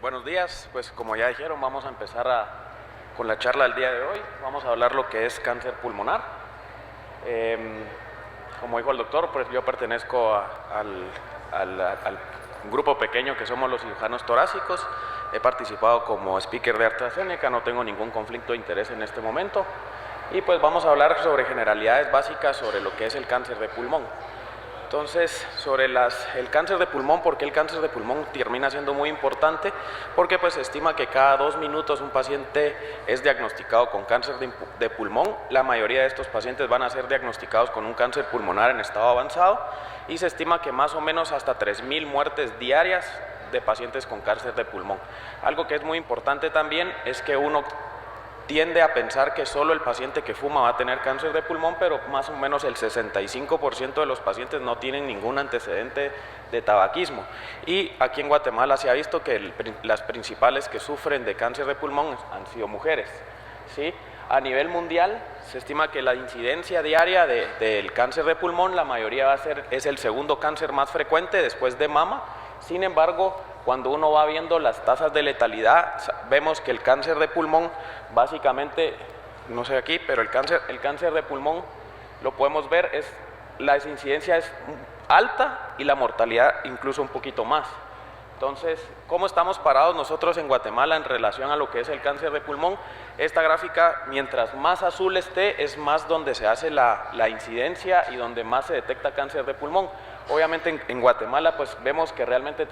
Buenos días, pues como ya dijeron, vamos a empezar con la charla del día de hoy. Vamos a hablar lo que es cáncer pulmonar. Como dijo el doctor, pues yo pertenezco al grupo pequeño que somos los cirujanos torácicos. He participado como speaker de AstraZeneca, no tengo ningún conflicto de interés en este momento. Y pues vamos a hablar sobre generalidades básicas sobre lo que es el cáncer de pulmón. Entonces, sobre el cáncer de pulmón, ¿por qué el cáncer de pulmón termina siendo muy importante? Porque pues se estima que cada 2 minutos un paciente es diagnosticado con cáncer de pulmón. La mayoría de estos pacientes van a ser diagnosticados con un cáncer pulmonar en estado avanzado y se estima que más o menos hasta 3.000 muertes diarias de pacientes con cáncer de pulmón. Algo que es muy importante también es que uno tiende a pensar que solo el paciente que fuma va a tener cáncer de pulmón, pero más o menos el 65% de los pacientes no tienen ningún antecedente de tabaquismo. Y aquí en Guatemala se ha visto que las principales que sufren de cáncer de pulmón han sido mujeres, ¿sí? A nivel mundial se estima que la incidencia diaria del cáncer de pulmón, la mayoría es el segundo cáncer más frecuente después de mama. Sin embargo, cuando uno va viendo las tasas de letalidad, vemos que el cáncer de pulmón, básicamente, no sé aquí, pero el cáncer de pulmón, lo podemos ver, la incidencia es alta y la mortalidad incluso un poquito más. Entonces, ¿cómo estamos parados nosotros en Guatemala en relación a lo que es el cáncer de pulmón? Esta gráfica, mientras más azul esté, es más donde se hace la incidencia y donde más se detecta cáncer de pulmón. Obviamente en Guatemala pues vemos que realmente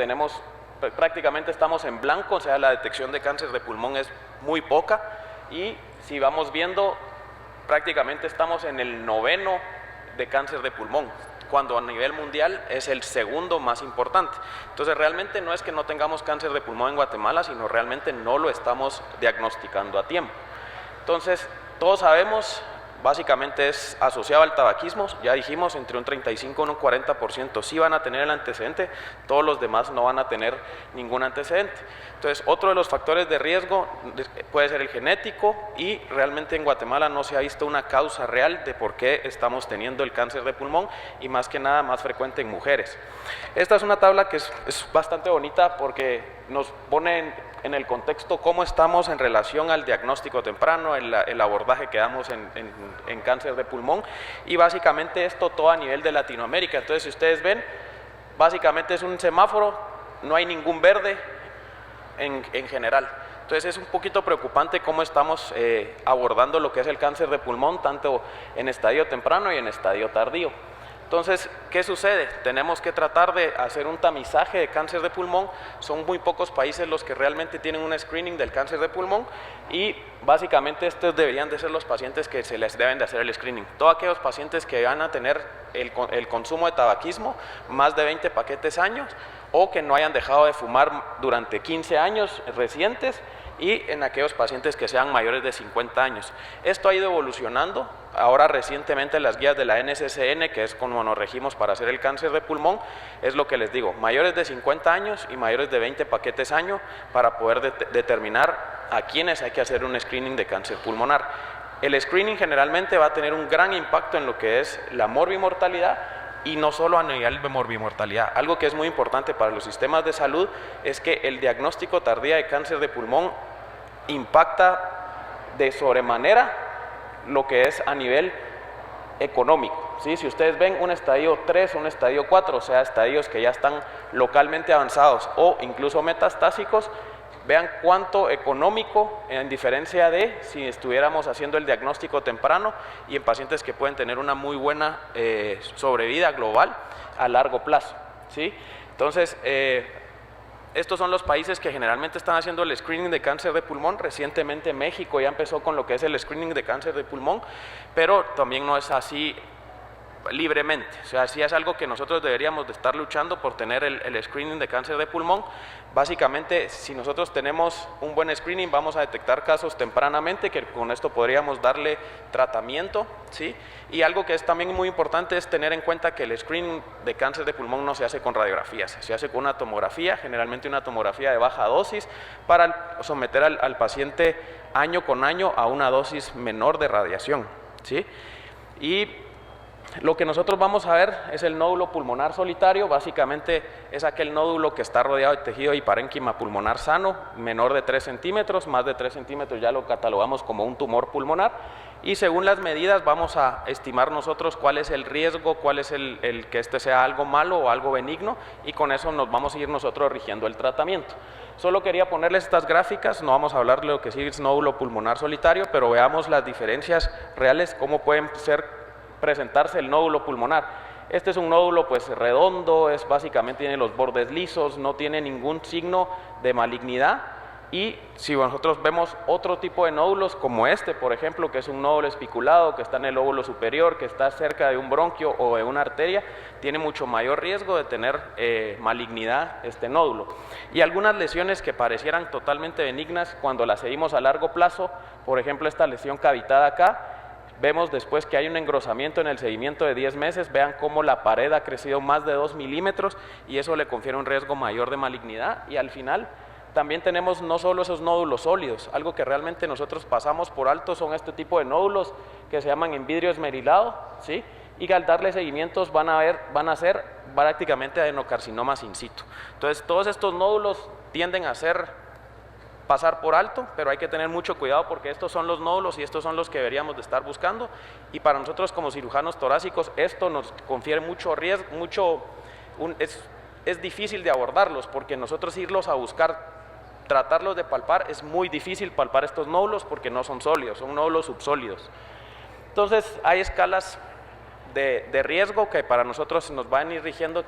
prácticamente estamos en blanco, o sea, la detección de cáncer de pulmón es muy poca y si vamos viendo, prácticamente estamos en el 9º de cáncer de pulmón, cuando a nivel mundial es el segundo más importante. Entonces realmente no es que no tengamos cáncer de pulmón en Guatemala, sino realmente no lo estamos diagnosticando a tiempo. Entonces todos sabemos, básicamente es asociado al tabaquismo, ya dijimos, entre un 35 y un 40% sí van a tener el antecedente, todos los demás no van a tener ningún antecedente. Entonces, otro de los factores de riesgo puede ser el genético y realmente en Guatemala no se ha visto una causa real de por qué estamos teniendo el cáncer de pulmón y más que nada más frecuente en mujeres. Esta es una tabla que es bastante bonita porque nos pone en el contexto cómo estamos en relación al diagnóstico temprano, el abordaje que damos en cáncer de pulmón y básicamente esto todo a nivel de Latinoamérica. Entonces, si ustedes ven, básicamente es un semáforo, no hay ningún verde en general. Entonces es un poquito preocupante cómo estamos abordando lo que es el cáncer de pulmón, tanto en estadio temprano y en estadio tardío. Entonces, ¿qué sucede? Tenemos que tratar de hacer un tamizaje de cáncer de pulmón. Son muy pocos países los que realmente tienen un screening del cáncer de pulmón y básicamente estos deberían de ser los pacientes que se les deben de hacer el screening. Todos aquellos pacientes que van a tener el consumo de tabaquismo, más de 20 paquetes años, o que no hayan dejado de fumar durante 15 años recientes, y en aquellos pacientes que sean mayores de 50 años. Esto ha ido evolucionando. Ahora recientemente las guías de la NCCN, que es como nos regimos para hacer el cáncer de pulmón, es lo que les digo, mayores de 50 años y mayores de 20 paquetes año para poder determinar a quienes hay que hacer un screening de cáncer pulmonar. El screening generalmente va a tener un gran impacto en lo que es la morbimortalidad y no solo a nivel de morbimortalidad. Algo que es muy importante para los sistemas de salud es que el diagnóstico tardío de cáncer de pulmón impacta de sobremanera lo que es a nivel económico, ¿sí? Si ustedes ven un estadio 3, un estadio 4, o sea, estadios que ya están localmente avanzados o incluso metastásicos, vean cuánto económico en diferencia de si estuviéramos haciendo el diagnóstico temprano y en pacientes que pueden tener una muy buena sobrevida global a largo plazo, ¿sí? Entonces, estos son los países que generalmente están haciendo el screening de cáncer de pulmón. Recientemente México ya empezó con lo que es el screening de cáncer de pulmón, pero también no es así libremente, o sea, sí es algo que nosotros deberíamos de estar luchando por tener el screening de cáncer de pulmón. Básicamente, si nosotros tenemos un buen screening, vamos a detectar casos tempranamente, que con esto podríamos darle tratamiento, ¿sí? Y algo que es también muy importante es tener en cuenta que el screening de cáncer de pulmón no se hace con radiografías, se hace con una tomografía, generalmente una tomografía de baja dosis, para someter al paciente año con año a una dosis menor de radiación, ¿sí? Y Lo que nosotros vamos a ver es el nódulo pulmonar solitario. Básicamente es aquel nódulo que está rodeado de tejido y parénquima pulmonar sano, menor de 3 centímetros, más de 3 centímetros ya lo catalogamos como un tumor pulmonar, y según las medidas vamos a estimar nosotros cuál es el riesgo, cuál es el que este sea algo malo o algo benigno, y con eso nos vamos a ir nosotros rigiendo el tratamiento. Solo quería ponerles estas gráficas, no vamos a hablar de lo que sí es nódulo pulmonar solitario, pero veamos las diferencias reales, cómo pueden presentarse el nódulo pulmonar. Este es un nódulo pues redondo, básicamente tiene los bordes lisos, no tiene ningún signo de malignidad. Y si nosotros vemos otro tipo de nódulos como este, por ejemplo, que es un nódulo espiculado, que está en el lóbulo superior, que está cerca de un bronquio o de una arteria, tiene mucho mayor riesgo de tener malignidad este nódulo. Y algunas lesiones que parecieran totalmente benignas, cuando las seguimos a largo plazo, por ejemplo esta lesión cavitada acá, vemos después que hay un engrosamiento en el seguimiento de 10 meses, vean cómo la pared ha crecido más de 2 milímetros y eso le confiere un riesgo mayor de malignidad. Y al final también tenemos no solo esos nódulos sólidos, algo que realmente nosotros pasamos por alto son este tipo de nódulos que se llaman envidrio esmerilado, ¿sí? Y que al darle seguimientos van a ser prácticamente adenocarcinomas in situ. Entonces todos estos nódulos tienden a pasar por alto, pero hay que tener mucho cuidado porque estos son los nódulos y estos son los que deberíamos de estar buscando, y para nosotros como cirujanos torácicos esto nos confiere mucho riesgo, es difícil de abordarlos porque nosotros irlos a buscar, tratarlos de palpar, es muy difícil palpar estos nódulos porque no son sólidos, son nódulos subsólidos. Entonces hay escalas de riesgo que para nosotros nos van a ir rigiendo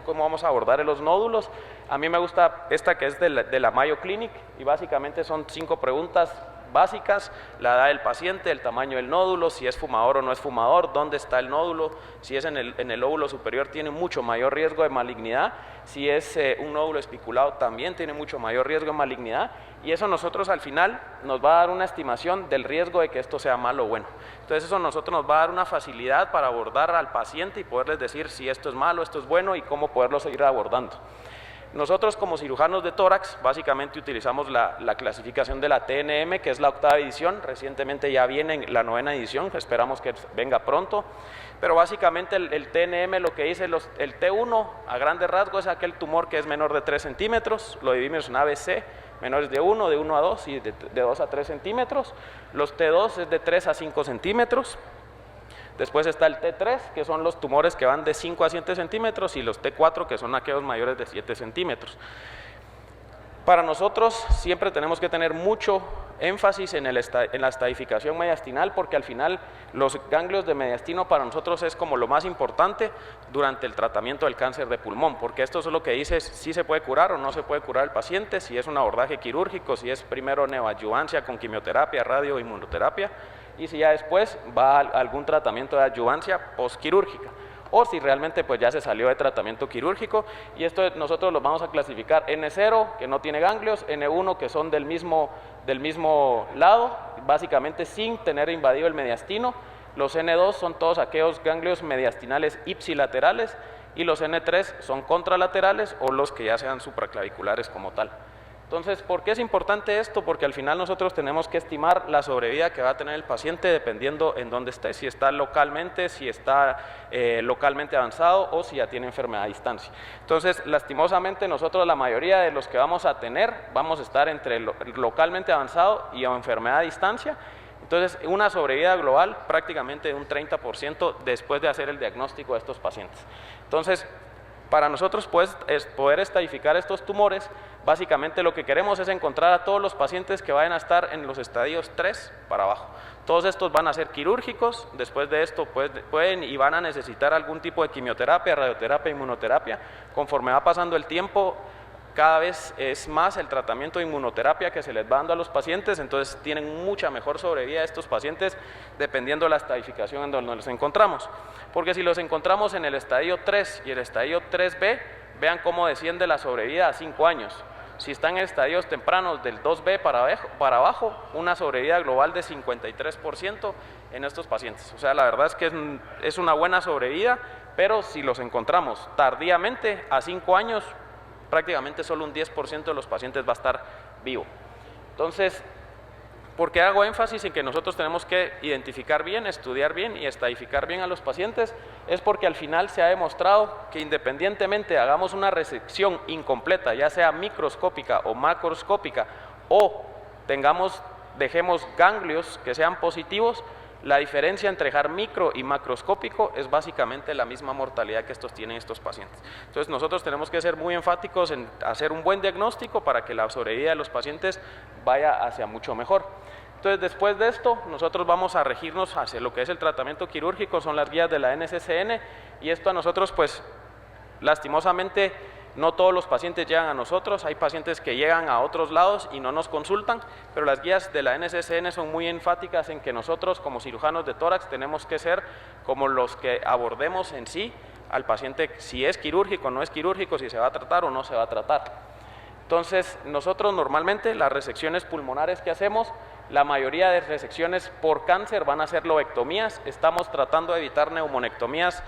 cómo vamos a abordar los nódulos. A mí me gusta esta que es de la Mayo Clinic y básicamente son 5 preguntas básicas: la edad del paciente, el tamaño del nódulo, si es fumador o no es fumador, dónde está el nódulo, si es en el lóbulo superior tiene mucho mayor riesgo de malignidad, si es un nódulo espiculado también tiene mucho mayor riesgo de malignidad, y eso nosotros al final nos va a dar una estimación del riesgo de que esto sea malo o bueno. Entonces eso nosotros nos va a dar una facilidad para abordar al paciente y poderles decir si esto es malo, esto es bueno y cómo poderlo seguir abordando. Nosotros como cirujanos de tórax básicamente utilizamos la clasificación de la TNM, que es la 8ª edición, recientemente ya viene la 9ª edición, esperamos que venga pronto, pero básicamente el TNM lo que dice, el T1 a grandes rasgos es aquel tumor que es menor de 3 centímetros, lo dividimos en ABC, menores de 1 a 2 y de 2 a 3 centímetros, los T2 es de 3 a 5 centímetros, después está el T3, que son los tumores que van de 5 a 7 centímetros, y los T4, que son aquellos mayores de 7 centímetros. Para nosotros siempre tenemos que tener mucho énfasis en la estadificación mediastinal, porque al final los ganglios de mediastino para nosotros es como lo más importante durante el tratamiento del cáncer de pulmón, porque esto es lo que dice si se puede curar o no se puede curar el paciente, si es un abordaje quirúrgico, si es primero neoadjuvancia con quimioterapia, radioinmunoterapia, y si ya después va a algún tratamiento de adjuvancia postquirúrgica, o si realmente pues ya se salió de tratamiento quirúrgico, y esto nosotros los vamos a clasificar N0, que no tiene ganglios, N1, que son del mismo lado, básicamente sin tener invadido el mediastino, los N2 son todos aquellos ganglios mediastinales ipsilaterales, y los N3 son contralaterales o los que ya sean supraclaviculares como tal. Entonces, ¿por qué es importante esto? Porque al final nosotros tenemos que estimar la sobrevida que va a tener el paciente dependiendo en dónde esté, si está localmente, si está localmente avanzado o si ya tiene enfermedad a distancia. Entonces, lastimosamente nosotros la mayoría de los que vamos a tener vamos a estar entre localmente avanzado y enfermedad a distancia. Entonces, una sobrevida global prácticamente de un 30% después de hacer el diagnóstico de estos pacientes. Entonces, para nosotros poder estadificar estos tumores, básicamente lo que queremos es encontrar a todos los pacientes que vayan a estar en los estadios 3 para abajo. Todos estos van a ser quirúrgicos, después de esto pueden y van a necesitar algún tipo de quimioterapia, radioterapia, inmunoterapia. Conforme va pasando el tiempo, cada vez es más el tratamiento de inmunoterapia que se les va dando a los pacientes, entonces tienen mucha mejor sobrevida estos pacientes dependiendo de la estadificación en donde los encontramos. Porque si los encontramos en el estadio 3 y el estadio 3B, vean cómo desciende la sobrevida a 5 años. Si están en estadios tempranos del 2B para abajo, una sobrevida global de 53% en estos pacientes. O sea, la verdad es que es una buena sobrevida, pero si los encontramos tardíamente, a 5 años, prácticamente solo un 10% de los pacientes va a estar vivo. Entonces, ¿Por qué hago énfasis en que nosotros tenemos que identificar bien, estudiar bien y estadificar bien a los pacientes? Es porque al final se ha demostrado que independientemente hagamos una resección incompleta, ya sea microscópica o macroscópica, o dejemos ganglios que sean positivos, la diferencia entre dejar micro y macroscópico es básicamente la misma mortalidad que tienen estos pacientes. Entonces nosotros tenemos que ser muy enfáticos en hacer un buen diagnóstico para que la sobrevida de los pacientes vaya hacia mucho mejor. Entonces después de esto nosotros vamos a regirnos hacia lo que es el tratamiento quirúrgico, son las guías de la NCCN, y esto a nosotros pues lastimosamente no todos los pacientes llegan a nosotros, hay pacientes que llegan a otros lados y no nos consultan, pero las guías de la NCCN son muy enfáticas en que nosotros como cirujanos de tórax tenemos que ser como los que abordemos en sí al paciente, si es quirúrgico o no es quirúrgico, si se va a tratar o no se va a tratar. Entonces nosotros normalmente las resecciones pulmonares que hacemos, la mayoría de resecciones por cáncer van a ser lobectomías, estamos tratando de evitar neumonectomías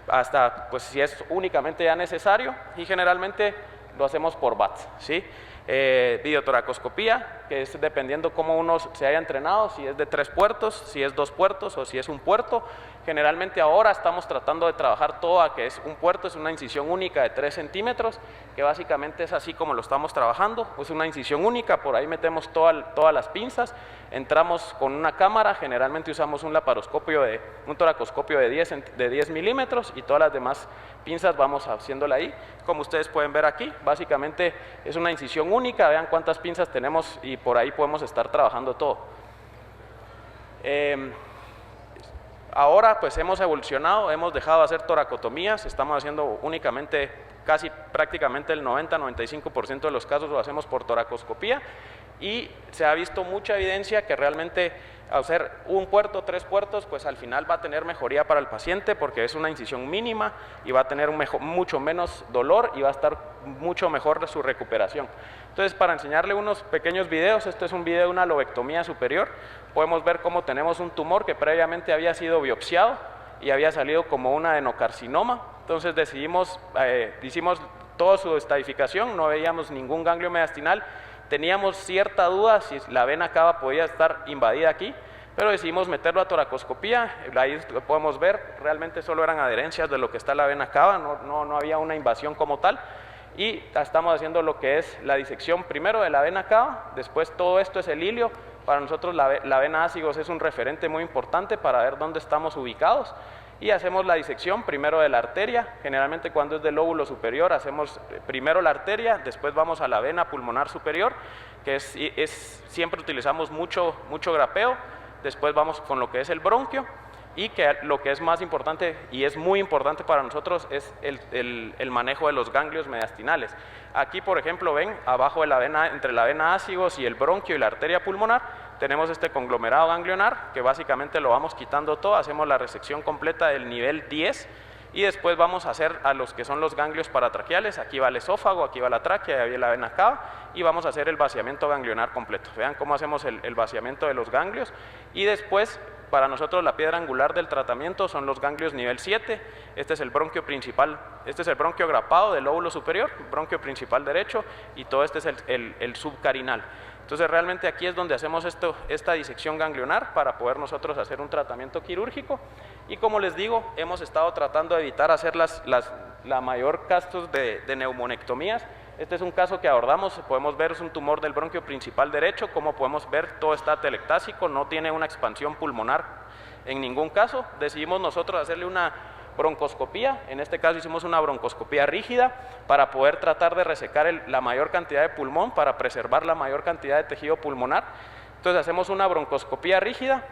hasta pues si es únicamente ya necesario, y generalmente lo hacemos por BAT, ¿sí? Videotoracoscopía, que es dependiendo cómo uno se haya entrenado, si es de 3 puertos, si es 2 puertos o si es un puerto. Generalmente ahora estamos tratando de trabajar todo a que es un puerto, es una incisión única de 3 centímetros, que básicamente es así como lo estamos trabajando, es una incisión única, por ahí metemos todas las pinzas, entramos con una cámara, generalmente usamos un toracoscopio de 10 milímetros y todas las demás pinzas vamos haciéndola ahí, como ustedes pueden ver aquí, básicamente es una incisión única, vean cuántas pinzas tenemos y por ahí podemos estar trabajando todo. Ahora pues hemos evolucionado, hemos dejado de hacer toracotomías, estamos haciendo únicamente, casi prácticamente el 90-95% de los casos lo hacemos por toracoscopía, y se ha visto mucha evidencia que realmente al ser un puerto, 3 puertos, pues al final va a tener mejoría para el paciente porque es una incisión mínima y va a tener mucho menos dolor y va a estar mucho mejor su recuperación. Entonces, para enseñarle unos pequeños videos, este es un video de una lobectomía superior, podemos ver cómo tenemos un tumor que previamente había sido biopsiado y había salido como un adenocarcinoma. Entonces hicimos toda su estadificación, no veíamos ningún ganglio mediastinal. Teníamos cierta duda si la vena cava podía estar invadida aquí, pero decidimos meterlo a toracoscopía, ahí lo podemos ver, realmente solo eran adherencias de lo que está la vena cava, no había una invasión como tal, y estamos haciendo lo que es la disección primero de la vena cava, después todo esto es el ilio. Para nosotros la vena ácigos es un referente muy importante para ver dónde estamos ubicados, y hacemos la disección primero de la arteria. Generalmente cuando es del lóbulo superior hacemos primero la arteria, después vamos a la vena pulmonar superior, que siempre utilizamos mucho grapeo, después vamos con lo que es el bronquio, y que lo que es más importante y es muy importante para nosotros es el manejo de los ganglios mediastinales. Aquí por ejemplo ven abajo de la vena, entre la vena ácigos y el bronquio y la arteria pulmonar, tenemos este conglomerado ganglionar que básicamente lo vamos quitando todo, hacemos la resección completa del nivel 10 y después vamos a hacer a los que son los ganglios paratraqueales. Aquí va el esófago, aquí va la tráquea, ahí va la vena cava, y vamos a hacer el vaciamiento ganglionar completo. Vean cómo hacemos el vaciamiento de los ganglios, y después para nosotros la piedra angular del tratamiento son los ganglios nivel 7, este es el bronquio principal, este es el bronquio grapado del lóbulo superior, bronquio principal derecho, y todo este es el subcarinal. Entonces realmente aquí es donde hacemos esta disección ganglionar para poder nosotros hacer un tratamiento quirúrgico, y como les digo, hemos estado tratando de evitar hacer la mayor casos de neumonectomías. Este es un caso que abordamos, podemos ver es un tumor del bronquio principal derecho, como podemos ver todo está telectásico, no tiene una expansión pulmonar en ningún caso. Decidimos nosotros hacerle una broncoscopía, en este caso hicimos una broncoscopía rígida para poder tratar de resecar la mayor cantidad de pulmón, para preservar la mayor cantidad de tejido pulmonar. Entonces hacemos una broncoscopía rígida,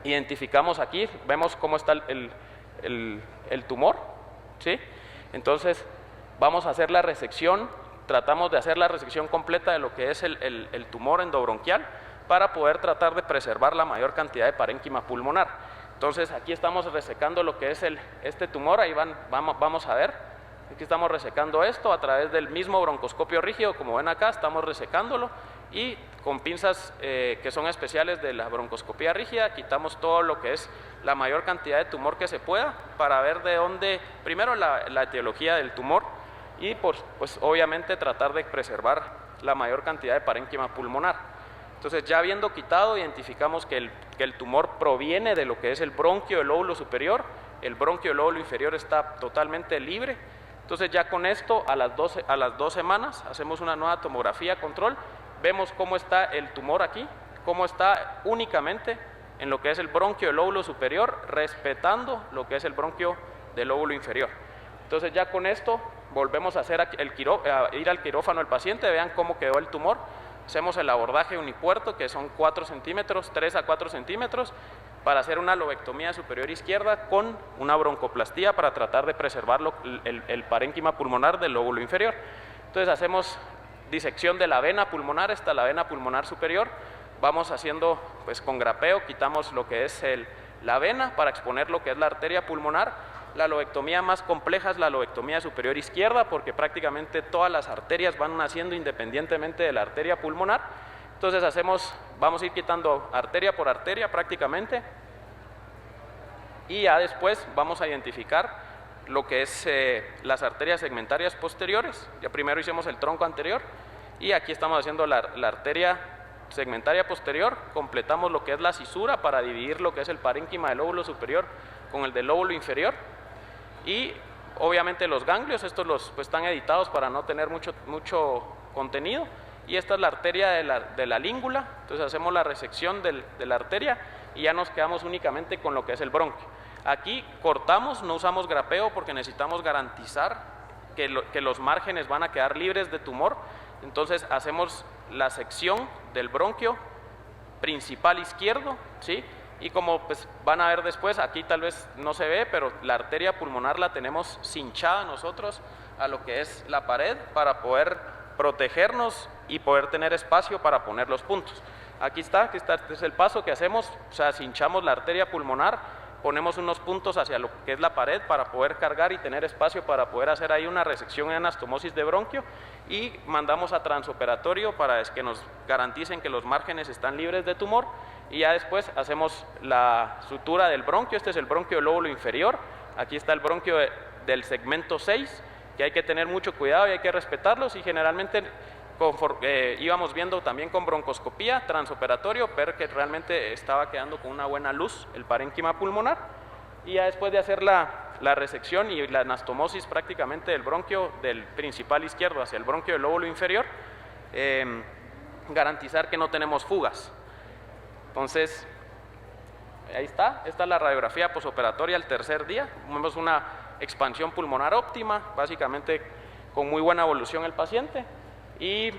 identificamos aquí, vemos cómo está el tumor, ¿sí? Entonces vamos a hacer la resección, tratamos de hacer la resección completa de lo que es el tumor endobronquial para poder tratar de preservar la mayor cantidad de parénquima pulmonar. Entonces aquí estamos resecando lo que es este tumor, ahí vamos a ver, aquí estamos resecando esto a través del mismo broncoscopio rígido, como ven acá, estamos resecándolo, y con pinzas que son especiales de la broncoscopía rígida, quitamos todo lo que es la mayor cantidad de tumor que se pueda, para ver de dónde, primero la etiología del tumor, y pues obviamente tratar de preservar la mayor cantidad de parénquima pulmonar. Entonces, ya habiendo quitado, identificamos que el tumor proviene de lo que es el bronquio del lóbulo superior, el bronquio del lóbulo inferior está totalmente libre. Entonces, ya con esto, a las 2 semanas, hacemos una nueva tomografía control, vemos cómo está el tumor aquí, cómo está únicamente en lo que es el bronquio del lóbulo superior, respetando lo que es el bronquio del lóbulo inferior. Entonces, ya con esto, volvemos a hacer ir al quirófano del paciente, vean cómo quedó el tumor. Hacemos el abordaje unipuerto, que son 4 centímetros, 3 a 4 centímetros, para hacer una lobectomía superior izquierda con una broncoplastía para tratar de preservar el parénquima pulmonar del lóbulo inferior. Entonces hacemos disección de la vena pulmonar, esta la vena pulmonar superior, vamos haciendo pues con grapeo, quitamos lo que es la vena para exponer lo que es la arteria pulmonar. La lobectomía más compleja es la lobectomía superior izquierda, porque prácticamente todas las arterias van naciendo independientemente de la arteria pulmonar. Entonces vamos a ir quitando arteria por arteria prácticamente, y ya después vamos a identificar lo que es las arterias segmentarias posteriores. Ya primero hicimos el tronco anterior y aquí estamos haciendo la arteria segmentaria posterior, completamos lo que es la cisura para dividir lo que es el parénquima del lóbulo superior con el del lóbulo inferior, y obviamente los ganglios, estos pues están editados para no tener mucho contenido. Y esta es la arteria de la língula, entonces hacemos la resección de la arteria y ya nos quedamos únicamente con lo que es el bronquio. Aquí cortamos, no usamos grapeo porque necesitamos garantizar que los márgenes van a quedar libres de tumor. Entonces hacemos la sección del bronquio principal izquierdo, ¿sí? Y como pues van a ver después, aquí tal vez no se ve, pero la arteria pulmonar la tenemos cinchada nosotros a lo que es la pared para poder protegernos y poder tener espacio para poner los puntos. Aquí está, este es el paso que hacemos, o sea, cinchamos la arteria pulmonar, ponemos unos puntos hacia lo que es la pared para poder cargar y tener espacio para poder hacer ahí una resección en anastomosis de bronquio, y mandamos a transoperatorio para que nos garanticen que los márgenes están libres de tumor, y ya después hacemos la sutura del bronquio. Este es el bronquio del lóbulo inferior, aquí está el bronquio del segmento 6, que hay que tener mucho cuidado y hay que respetarlos, y generalmente íbamos viendo también con broncoscopía, transoperatorio, ver que realmente estaba quedando con una buena luz el parénquima pulmonar, y ya después de hacer la resección y la anastomosis prácticamente del bronquio del principal izquierdo hacia el bronquio del lóbulo inferior, garantizar que no tenemos fugas. Entonces, ahí está, esta es la radiografía posoperatoria al tercer día, vemos una expansión pulmonar óptima, básicamente con muy buena evolución el paciente, y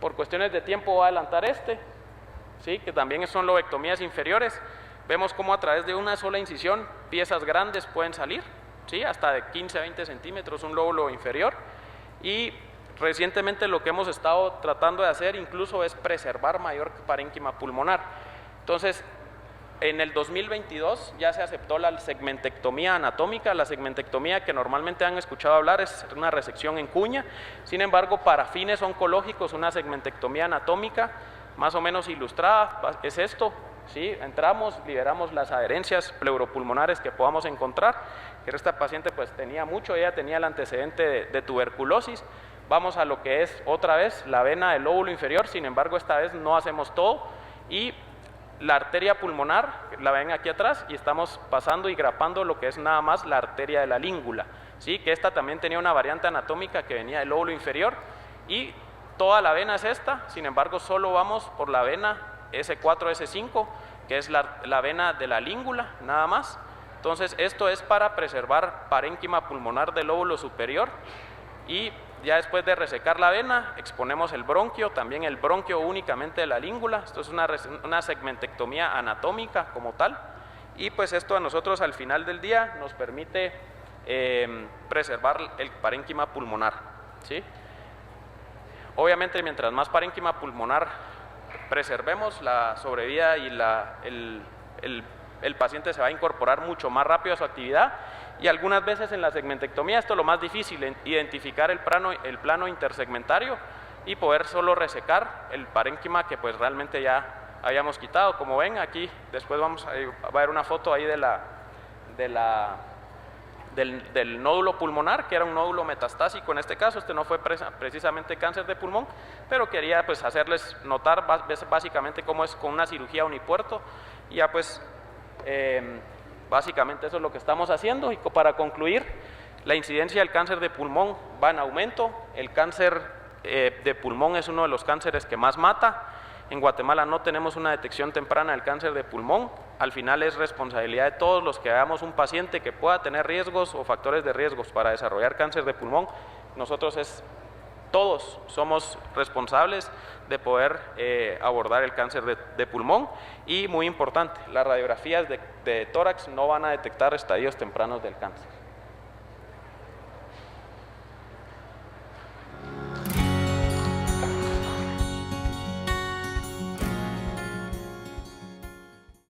por cuestiones de tiempo voy a adelantar ¿sí? Que también son lobectomías inferiores. Vemos cómo a través de una sola incisión piezas grandes pueden salir, ¿sí? Hasta de 15 a 20 centímetros un lóbulo inferior, y recientemente lo que hemos estado tratando de hacer incluso es preservar mayor parénquima pulmonar. Entonces, en el 2022 ya se aceptó la segmentectomía anatómica. La segmentectomía, que normalmente han escuchado hablar, es una resección en cuña. Sin embargo, para fines oncológicos, una segmentectomía anatómica más o menos ilustrada es esto, ¿sí? Entramos, liberamos las adherencias pleuropulmonares que podamos encontrar, que esta paciente pues tenía mucho, ella tenía el antecedente de tuberculosis. Vamos a lo que es otra vez la vena del lóbulo inferior, sin embargo esta vez no hacemos todo, y la arteria pulmonar, la ven aquí atrás, y estamos pasando y grapando lo que es nada más la arteria de la língula, ¿sí? Que esta también tenía una variante anatómica que venía del lóbulo inferior, y toda la vena es esta. Sin embargo, solo vamos por la vena S4, S5, que es la vena de la língula, nada más. Entonces, esto es para preservar parénquima pulmonar del lóbulo superior, y ya después de resecar la vena, exponemos el bronquio, también el bronquio únicamente de la língula. Esto es una segmentectomía anatómica como tal, y pues esto a nosotros al final del día nos permite preservar el parénquima pulmonar, ¿sí? Obviamente, mientras más parénquima pulmonar preservemos, la sobrevida y el paciente se va a incorporar mucho más rápido a su actividad. Y algunas veces en la segmentectomía esto es lo más difícil, identificar el plano intersegmentario y poder solo resecar el parénquima que pues realmente ya habíamos quitado. Como ven aquí, después va a ver una foto ahí de del nódulo pulmonar, que era un nódulo metastásico en este caso. Este no fue precisamente cáncer de pulmón, pero quería pues hacerles notar básicamente cómo es con una cirugía unipuerto. Y ya pues básicamente eso es lo que estamos haciendo. Y para concluir, la incidencia del cáncer de pulmón va en aumento. El cáncer de pulmón es uno de los cánceres que más mata. En Guatemala no tenemos una detección temprana del cáncer de pulmón. Al final es responsabilidad de todos los que veamos un paciente que pueda tener riesgos o factores de riesgos para desarrollar cáncer de pulmón. Nosotros todos somos responsables de poder abordar el cáncer de pulmón. Y muy importante, las radiografías de tórax no van a detectar estadios tempranos del cáncer.